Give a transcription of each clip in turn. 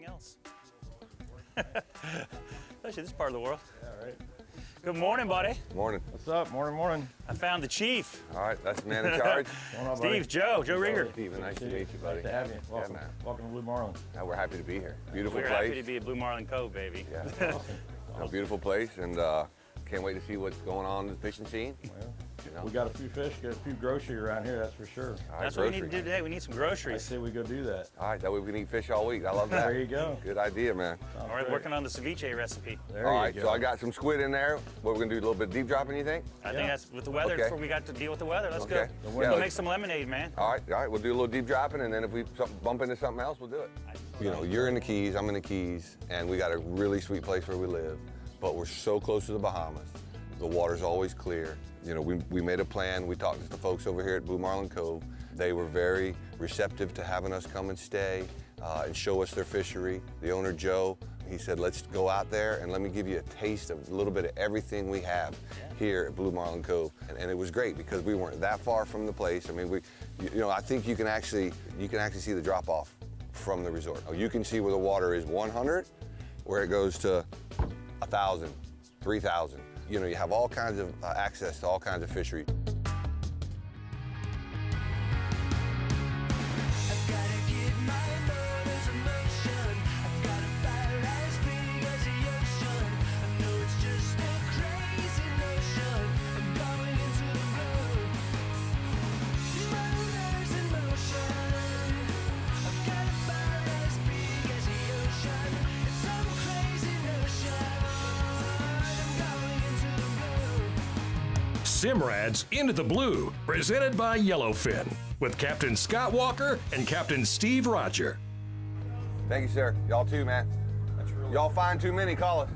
anything else. Especially this part of the world. Yeah, right. Good morning, buddy. Morning. What's up? Morning. I found the chief. All right, that's the man in charge. What's going on, buddy? Steve, Joe Rigger. Steven, nice to meet you, buddy. Nice to have you. Welcome. man. Welcome to Blue Marlin. Yeah, we're happy to be here. Beautiful We're place. happy to be at Blue Marlin Cove, baby. Yeah, a beautiful place, and can't wait to see what's going on in the fishing scene. Well, You know? we got a few fish, got a few grocery around here, that's for sure. All right, That's what we need to grocery. do today. We need some I groceries. say we go do that. All right, that way we can eat fish all week. I love that. There you go. Good idea, man. All right, working on the ceviche recipe. There All you right, go. so I got some squid in there. What, we're gonna do a little bit of deep dropping, you think? I think that's with the weather. Okay. That's where we got to deal with the weather. Let's Okay. go. The We'll wind. make some lemonade, man. All right, we'll do a little deep dropping, and then if we bump into something else, we'll do it. You know, you're in the Keys, I'm in the Keys, and we got a really sweet place where we live, but we're so close to the Bahamas. The water's always clear. You know, we made a plan. We talked to the folks over here at Blue Marlin Cove. They were very receptive to having us come and stay and show us their fishery. The owner, Joe, he said, let's go out there and let me give you a taste of a little bit of everything we have here at Blue Marlin Cove. And it was great because we weren't that far from the place. I mean, I think you can actually see the drop off from the resort. You can see where the water is 100, where it goes to 1,000, 3,000. You know, you have all kinds of access to all kinds of fisheries. Simrad's Into the Blue, presented by Yellowfin, with Captain Scott Walker and Captain Steve Rodger. Thank you, sir. Y'all too, man. Y'all find too many, call us.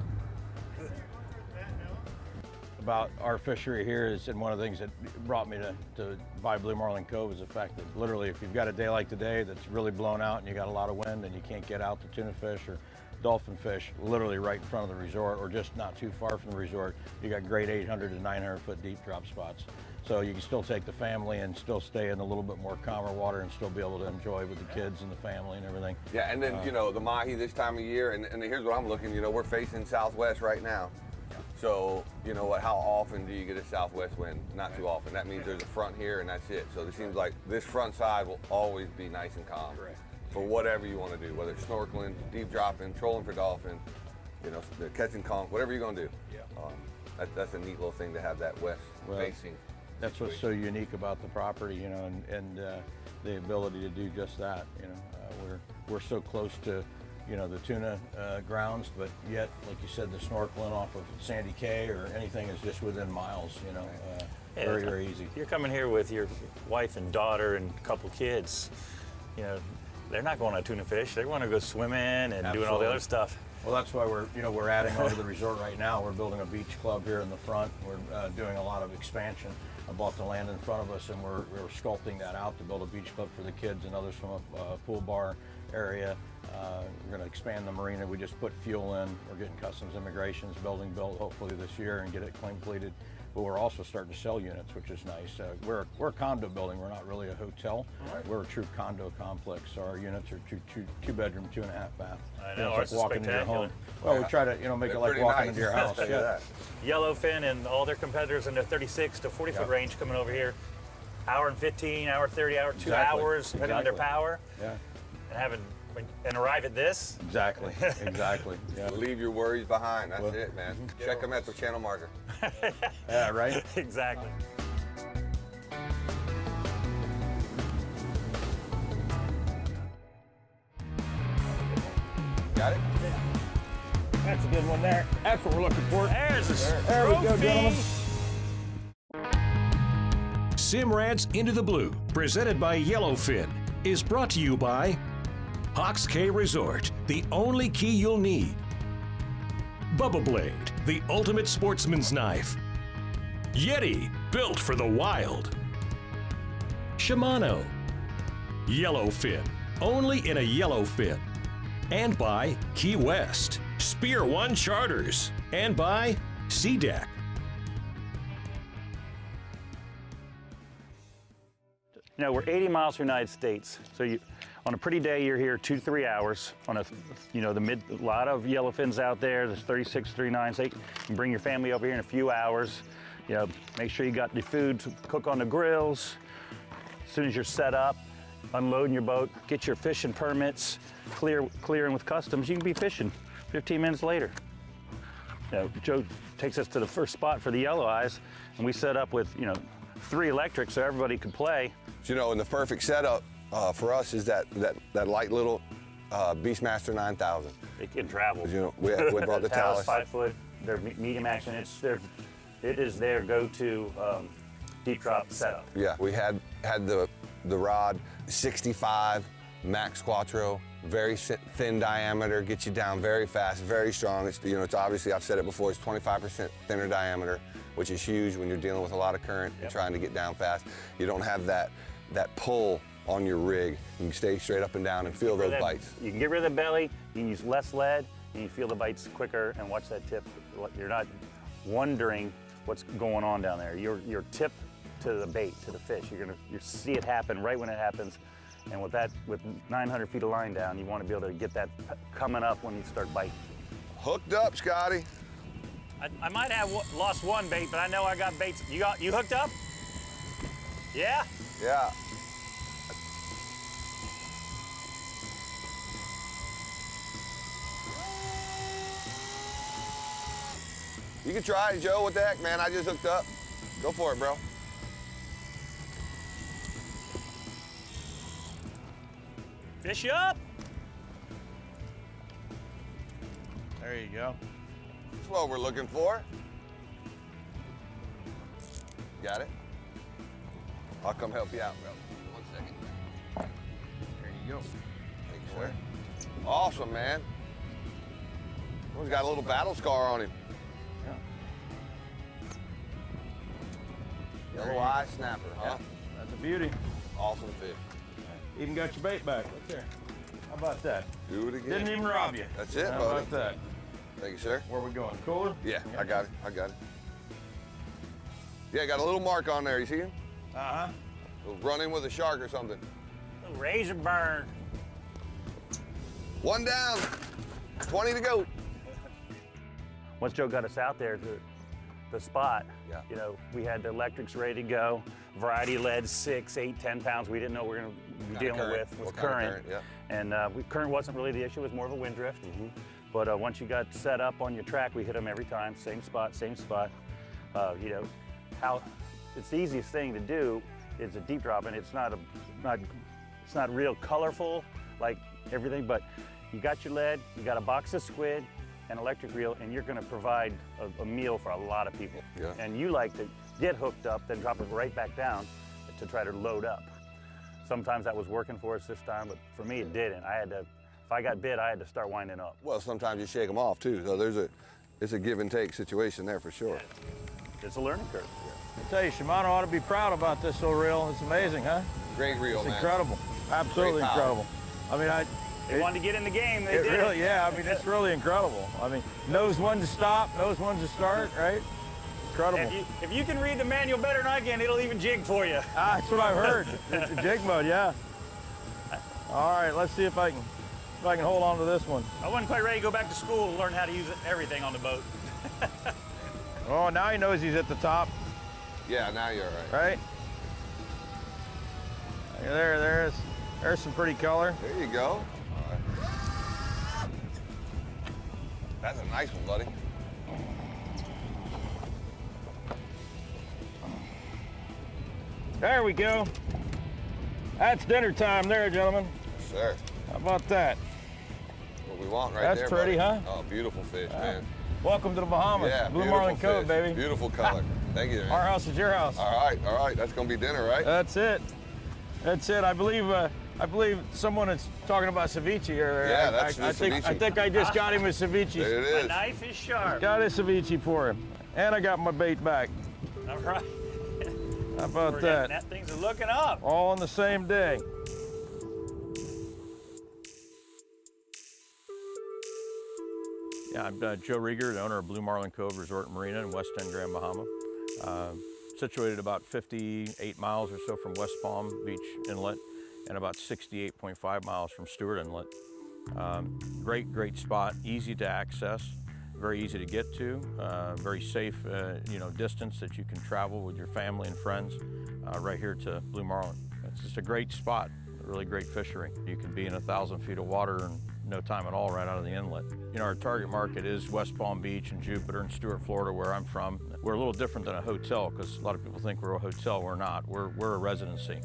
About our fishery here is, and one of the things that brought me to buy Blue Marlin Cove is the fact that literally if you've got a day like today that's really blown out and you got a lot of wind and you can't get out to tuna fish or dolphin fish literally right in front of the resort or just not too far from the resort, you got great 800 to 900 foot deep drop spots. So you can still take the family and still stay in a little bit more calmer water and still be able to enjoy with the kids and the family and everything. Yeah, and then, you know, the mahi this time of year, and here's what I'm looking, you know, we're facing southwest right now. So, you know what, how often do you get a southwest wind? Not too often. That means there's a front here and that's it. So it seems like this front side will always be nice and calm. Correct. For whatever you want to do, whether it's snorkeling, deep dropping, trolling for dolphin, you know, catching conch, whatever you're going to do. Yeah. That's a neat little thing to have that west facing. That's what's so unique about the property, you know, and the ability to do just that. You know, we're so close to, you know, the tuna grounds, but yet, like you said, the snorkeling off of Sandy Cay or anything is just within miles. You know, very easy. You're coming here with your wife and daughter and a couple kids. You know, they're not going on tuna fish. They want to go swimming and doing all the other stuff. Well, that's why we're adding on to the resort right now. We're building a beach club here in the front. We're doing a lot of expansion. I bought the land in front of us, and we're sculpting that out to build a beach club for the kids and others from a pool bar area. We're going to expand the marina. We just put fuel in. We're getting customs immigrations building built hopefully this year and get it completed. But we're also starting to sell units, which is nice. We're a condo building. We're not really a hotel. We're a true condo complex. So our units are two bedroom, 2.5 bath. I know, It's ours like is walking into your home. spectacular. Well, we try to make it like walking into your house. I'll tell you that. Yellowfin and all their competitors in the 36 to 40 foot range coming over here. Hour and 15, hour 30, hour 2 hours, depending on their power. Yeah. And arrive at this. Exactly. Yeah. Leave your worries behind. That's it, man. Check them at the channel marker. Yeah, right? Exactly. Got it? That's a good one there. That's what we're looking for. There's a There we go, trophy. gentlemen. Simrad's Into the Blue, presented by Yellowfin, is brought to you by Hawks Cay Resort, the only key you'll need. Bubba Blade, the ultimate sportsman's knife. Yeti, built for the wild. Shimano. Yellowfin, only in a Yellowfin. And by Key West, Spear One Charters. And by SeaDeck. You know, we're 80 miles from the United States, so on a pretty day, you're here 2 to 3 hours. On a, a lot of yellowfins out there. There's 36, 39s. You can bring your family over here in a few hours. You know, make sure you got the food to cook on the grills. As soon as you're set up, unloading your boat, get your fishing permits, clearing with customs, you can be fishing 15 minutes later. You know, Joe takes us to the first spot for the yellow eyes, and we set up with 3 electrics so everybody could play. You know, and the perfect setup for us is that light little Beastmaster 9000. It can travel. You know, we brought the Talus. 5 foot. They're medium action. It is their go-to deep drop setup. Yeah, we had the rod 65 max quattro, very thin diameter, gets you down very fast, very strong. It's obviously, I've said it before, it's 25% thinner diameter, which is huge when you're dealing with a lot of current and trying to get down fast. You don't have that pull on your rig. You can stay straight up and down and feel those bites. You can get rid of the belly, you can use less lead, and you feel the bites quicker and watch that tip. You're not wondering what's going on down there. Your tip to the bait, to the fish. You see it happen right when it happens. And with 900 feet of line down, you want to be able to get that coming up when you start biting. Hooked up, Scotty. I might have lost one bait, but I know I got baits. You hooked up? Yeah? Yeah. You can try it, Joe. What the heck, man? I just hooked up. Go for it, bro. Fish up. There you go. That's what we're looking for. Got it? I'll come help you out, bro. 1 second. There you go. Thank you, sir. Awesome, man. He's got a little battle scar on him. Yellow eye snapper, huh? That's a beauty. Awesome fish. Even got your bait back right there. How about that? Do it again. Didn't even rob you. That's it, How buddy. about that? Thank you, sir. Where we going? Cooler? Yeah, I got it. Yeah, got a little mark on there. You see him? Uh-huh. Run in with a shark or something. Little razor burn. 1 down. 20 to go. Once Joe got us out there to the spot, Yeah. we had the electrics ready to go. Variety lead, 6, 8, 10 pounds. We didn't know we were going to be dealing with current. Yeah. And current wasn't really the issue. It was more of a wind drift. But once you got set up on your track, we hit them every time. Same spot. It's the easiest thing to do is a deep drop, and it's not real colorful like everything, but you got your lead, you got a box of squid, an electric reel, and you're going to provide a meal for a lot of people. Yeah. And you like to get hooked up, then drop it right back down to try to load up. Sometimes that was working for us this time, but for me it didn't. If I got bit, I had to start winding up. Well, sometimes you shake them off too. So it's a give and take situation there for sure. It's a learning curve. I tell you, Shimano ought to be proud about this little reel. It's amazing, huh? Great reel, It's man. incredible. Absolutely Great power. incredible. I mean, They wanted to get in the game, they it did really, it. yeah, I mean, it's really incredible. I mean, knows when to stop, knows when to start, right? Incredible. If you can read the manual better than I can, it'll even jig for you. Ah, that's what I've heard. It's a jig mode, yeah. All right, let's see if I can hold on to this one. I wasn't quite ready to go back to school and learn how to use everything on the boat. Oh, now he knows he's at the top, Yeah, now you're all right. right? There's some pretty color. There you go. All right. That's a nice one, buddy. There we go. That's dinner time there, gentlemen. Yes, sir. How about that? What we want right That's there, pretty, buddy. huh? Oh, beautiful fish, man. Welcome to the Bahamas. Yeah, Blue beautiful Marlin Cove, fish. baby. Beautiful color. Thank you, man. Our house is your house. All right. That's gonna be dinner, right? That's it. That's it. I believe someone is talking about ceviche earlier. Yeah, that's the I ceviche. think I just got him a ceviche. There it My is. knife is sharp. Got a ceviche for him. And I got my bait back. All right. How about We're that? getting things are looking up. All on the same day. Yeah, I'm Joe Rodger, the owner of Blue Marlin Cove Resort and Marina in West 10 Grand, Bahama. situated about 58 miles or so from West Palm Beach Inlet and about 68.5 miles from Stewart Inlet. Great spot, easy to access, very easy to get to, very safe distance that you can travel with your family and friends right here to Blue Marlin. It's just a great spot, a really great fishery. You can be in 1,000 feet of water in no time at all right out of the inlet. Our target market is West Palm Beach and Jupiter and Stuart, Florida, where I'm from. We're a little different than a hotel because a lot of people think we're a hotel. We're not. We're a residency.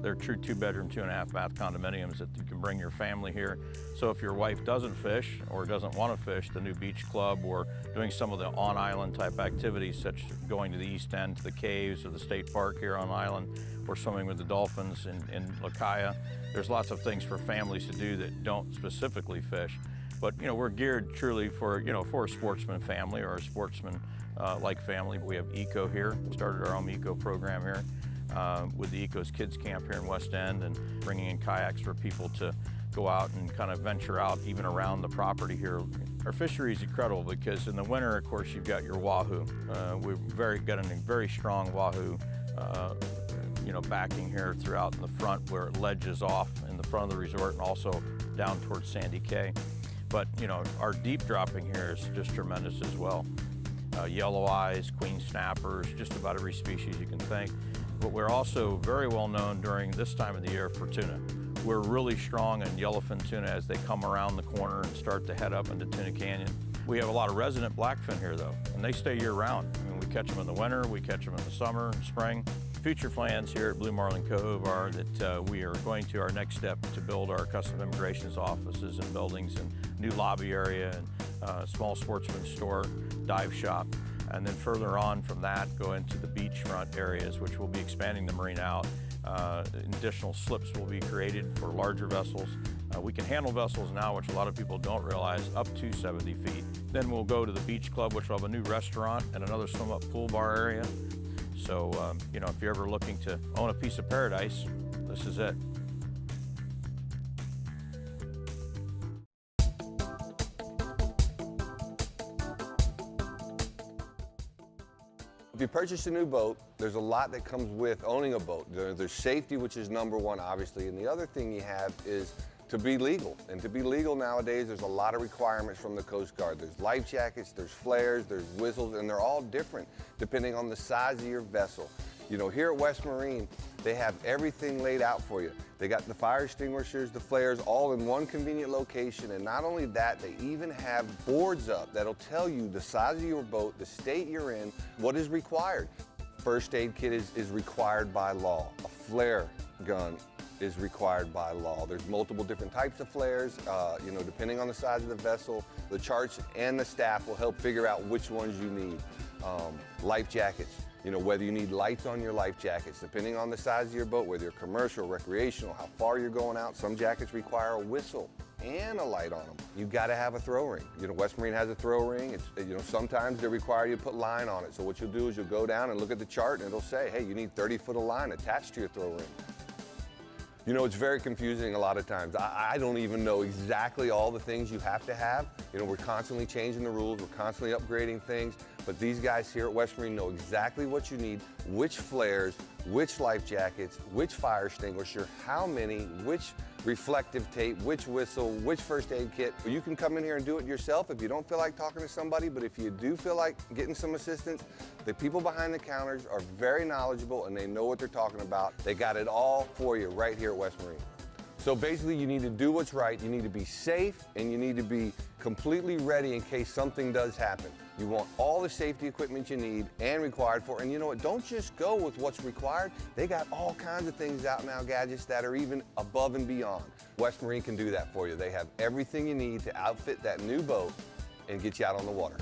They're true 2-bedroom, 2.5-bath condominiums that you can bring your family here. So if your wife doesn't fish or doesn't want to fish, the new beach club or doing some of the on-island type activities such as going to the east end to the caves or the state park here on island or swimming with the dolphins in Lakaya. There's lots of things for families to do that don't specifically fish. But we're geared truly for a sportsman family or a sportsman like family. We have eco here. We started our own eco program here. With the Ecos Kids Camp here in West End and bringing in kayaks for people to go out and kind of venture out even around the property here. Our fishery is incredible because in the winter, of course, you've got your wahoo. We've got a very strong wahoo backing here throughout in the front where it ledges off in the front of the resort and also down towards Sandy Cay. But our deep dropping here is just tremendous as well. Yellow eyes, queen snappers, just about every species you can think. But we're also very well known during this time of the year for tuna. We're really strong in yellowfin tuna as they come around the corner and start to head up into Tuna Canyon. We have a lot of resident blackfin here though, and they stay year round. We catch them in the winter, we catch them in the summer and spring. Future plans here at Blue Marlin Cove are that we are going to our next step to build our custom immigrations offices and buildings and new lobby area and small sportsman store, dive shop. And then further on from that, go into the beachfront areas, which will be expanding the marina out. Additional slips will be created for larger vessels. We can handle vessels now, which a lot of people don't realize, up to 70 feet. Then we'll go to the beach club, which will have a new restaurant and another swim-up pool bar area. So, if you're ever looking to own a piece of paradise, this is it. If you purchase a new boat, there's a lot that comes with owning a boat. There's safety, which is number one, obviously, and the other thing you have is to be legal. And to be legal nowadays, there's a lot of requirements from the Coast Guard. There's life jackets, there's flares, there's whistles, and they're all different depending on the size of your vessel. Here at West Marine, they have everything laid out for you. They got the fire extinguishers, the flares, all in one convenient location. And not only that, they even have boards up that'll tell you the size of your boat, the state you're in, what is required. First aid kit is required by law. A flare gun is required by law. There's multiple different types of flares, depending on the size of the vessel. The charts and the staff will help figure out which ones you need. Life jackets. Whether you need lights on your life jackets, depending on the size of your boat, whether you're commercial, recreational, how far you're going out. Some jackets require a whistle and a light on them. You've got to have a throw ring. West Marine has a throw ring. Sometimes they require you to put line on it. So what you'll do is you'll go down and look at the chart and it'll say, hey, you need 30 foot of line attached to your throw ring. It's very confusing a lot of times. I don't even know exactly all the things you have to have. We're constantly changing the rules, we're constantly upgrading things, but these guys here at West Marine know exactly what you need, which flares, which life jackets, which fire extinguisher, how many, which reflective tape, which whistle, which first aid kit. You can come in here and do it yourself if you don't feel like talking to somebody, but if you do feel like getting some assistance, the people behind the counters are very knowledgeable and they know what they're talking about. They got it all for you right here at West Marine. So basically you need to do what's right, you need to be safe, and you need to be completely ready in case something does happen. You want all the safety equipment you need and required for, and you know what, don't just go with what's required. They got all kinds of things out now, gadgets that are even above and beyond. West Marine can do that for you. They have everything you need to outfit that new boat and get you out on the water.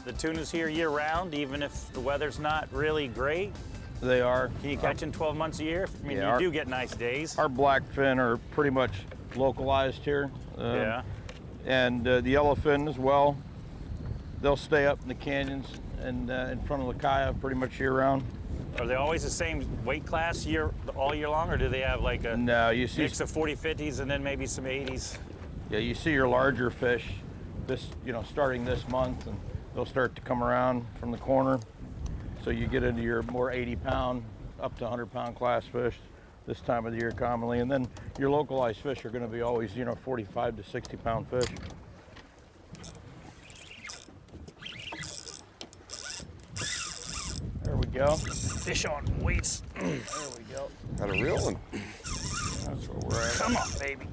The tuna's here year round, even if the weather's not really great. They are. Can you catch in 12 months a year? I mean, yeah, you do get nice days. Our blackfin are pretty much localized here. Yeah. And the yellowfin as well. They'll stay up in the canyons and in front of Lakaya pretty much year round. Are they always the same weight class all year long, or do they have like a mix of 40, 50s and then maybe some 80s? Yeah, you see your larger fish starting this month, and they'll start to come around from the corner. So you get into your more 80-pound, up to 100-pound class fish this time of the year commonly. And then your localized fish are going to be always, 45 to 60-pound fish. There we go. Fish on weights. There we go. Got a real one. That's where we're at. Come on, baby.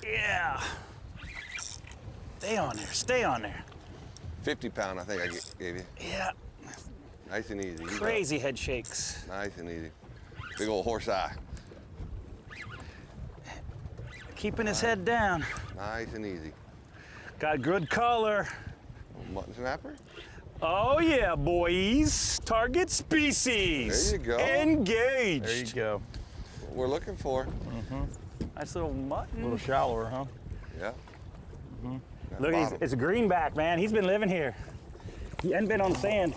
Yeah. Stay on there, stay on there. 50-pound, I think I gave you. Yeah, Nice and easy. You go. crazy head shakes. Nice and easy. Big old horse eye. Keeping his head down. Nice and easy. Got good color. Mutton snapper? Oh yeah, boys. Target species. There you go. Engaged. There you go. What we're looking for. Nice little A mutton. little shallower, huh? Yeah. Look, it's a greenback, man. He's been living here. He hadn't been on sand.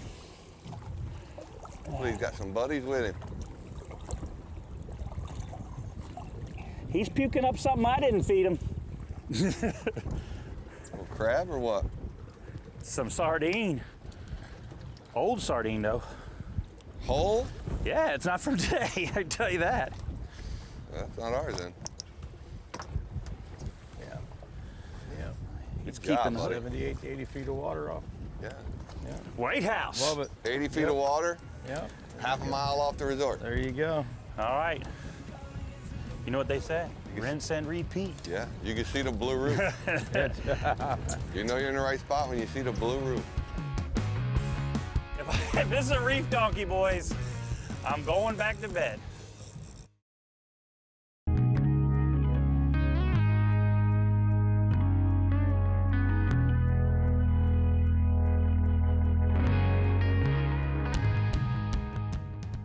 Hopefully he's got some buddies with him. He's puking up something I didn't feed him. Little crab or what? Some sardine. Old sardine, though. Whole? Yeah, it's not from today, I can tell you that. That's not ours then. Yeah. Yeah. It's Good job, keeping buddy. 78 to 80 feet of water off. Yeah. White House. Love it. 80 feet of water, Yeah. half a mile off the resort. There you go. All right. You know what they say? Rinse and repeat. Yeah, you can see the blue roof. You know you're in the right spot when you see the blue roof. If this is a reef donkey, boys, I'm going back to bed.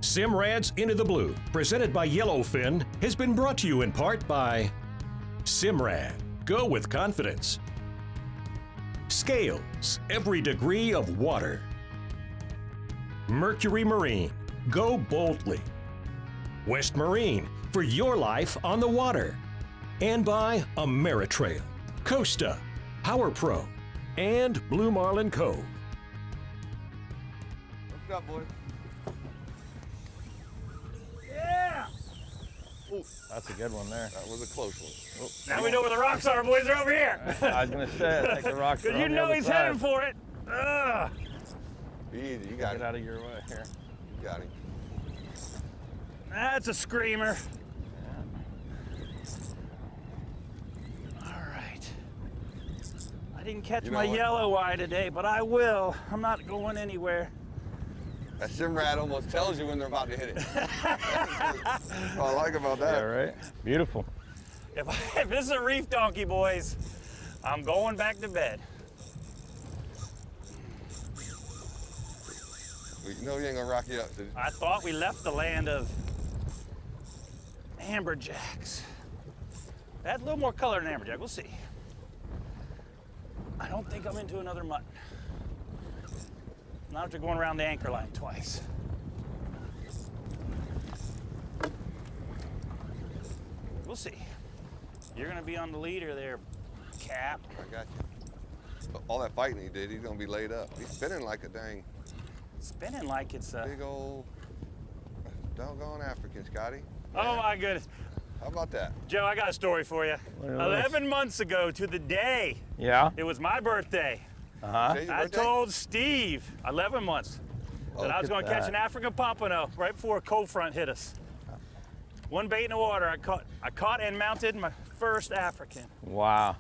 Simrad's Into the Blue, presented by Yellowfin, has been brought to you in part by Simrad. Go with confidence. Scales, every degree of water. Mercury Marine, go boldly. West Marine, for your life on the water. And by Ameritrail, Costa, Power Pro, and Blue Marlin Cove. What's up, boys? Yeah! That's a good one there. That was a close one. Now we know where the rocks are, boys. They're over here. I was gonna say, I think the rocks are Because you on the know other he's side. heading for it. Ugh. Easy, you got Get it. out of your way here. You got him. That's a screamer. All right. I didn't catch You know my what? yellow eye today, but I will. I'm not going anywhere. That Simrad almost tells you when they're about to hit it. That's what I like about Yeah, that. right? Beautiful. If this is a reef donkey, boys, I'm going back to bed. You know you ain't gonna rock you up. I thought we left the land of amberjacks. That's a little more color than amberjack. We'll see. I don't think I'm into another mutton. Not after going around the anchor line twice. We'll see. You're gonna be on the leader there, Cap. I got you. All that fighting he did, he's gonna be laid up. He's spinning like a dang Spinning like it's a. big old doggone African, Scotty. Oh my goodness. How about that? Joe, I got a story for you. Look at 11 months ago to the day, Yeah? it was my birthday. Uh-huh. Today's your I birthday? told Steve, 11 months, that I was Look going at to catch that. an African pompano right before a cold front hit us. One bait in the water, I caught and mounted my first African. Wow.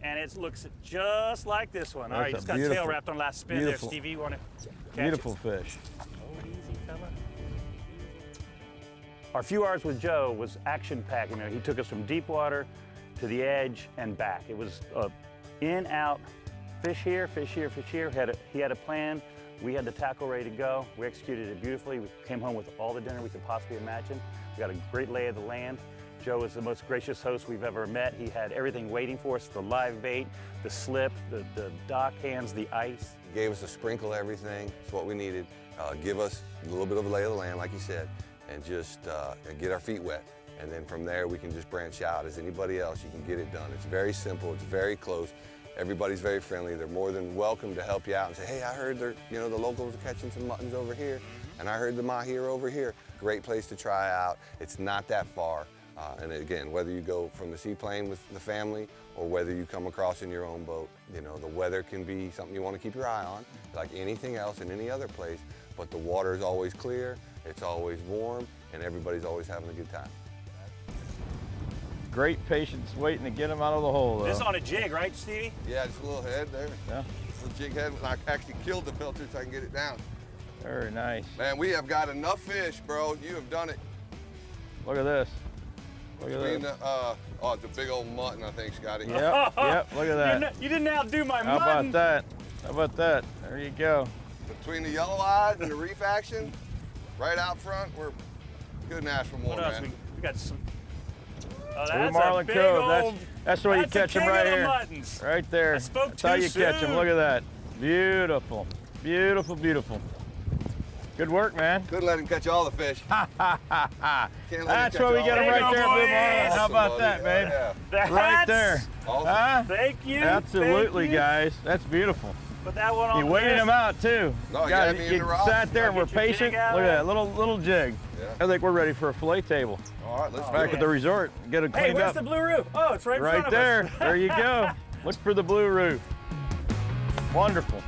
And it looks just like this one. All That's right, a just got tail beautiful- wrapped on last spin beautiful- there. Stevie, you want to catch Beautiful it? fish. Oh, easy, fella. Our few hours with Joe was action-packed. You know, he took us from deep water to the edge and back. It was in, out, fish here, fish here, fish here. He had a plan. We had the tackle ready to go. We executed it beautifully. We came home with all the dinner we could possibly imagine. We got a great lay of the land. Joe was the most gracious host we've ever met. He had everything waiting for us, the live bait, the slip, the dock hands, the ice. He gave us a sprinkle of everything. It's what we needed. Give us a little bit of a lay of the land, like you said, and just get our feet wet. And then from there, we can just branch out as anybody else. You can get it done. It's very simple. It's very close. Everybody's very friendly. They're more than welcome to help you out and say, hey, I heard the locals are catching some muttons over here, and I heard the mahi are over here. Great place to try out. It's not that far. And again, whether you go from the seaplane with the family or whether you come across in your own boat, the weather can be something you want to keep your eye on, like anything else in any other place, but the water is always clear, it's always warm, and everybody's always having a good time. Great patience waiting to get them out of the hole, though. This is on a jig, right, Stevie? Yeah, just a little head there. Yeah. Little jig head. I actually killed the filter so I can get it down. Very nice. Man, we have got enough fish, bro. You have done it. Look at this. Look at Between this. oh, it's a big old mutton, I think, Scotty. Yep, yep, look at that. You didn't outdo my How mutton. about that? How about that? There you go. Between the yellow eyes and the reef action, right out front, we're couldn't ask for more, What else? man. We got some. Oh, Through that's Marlin a big Cove. old, That's where you that's a catch them king right of the here. muttons. Right there. I spoke That's how too you catch them. soon. Look at that. Beautiful. Beautiful, beautiful. Good work, man. Couldn't let him catch all the fish. Can't let him That's catch where we all get them of There right you there, go, Blue Marlin. boys. How about Awesome, that, buddy. babe? Yeah. That's, Right there. Awesome. Huh? Thank you. Absolutely, thank you. guys. That's beautiful. Put that one on You the waited list. them out too. No, you Guys, had me in the rock. sat there and I'll we're get your jig patient. Look out at of that little jig. Yeah. I think we're ready for a fillet table. All right, let's Back do at it. the resort. Get it Hey, cleaned where's up. the blue roof? Oh, it's right in Right front of there. us. There you go. Look for the blue roof. Wonderful.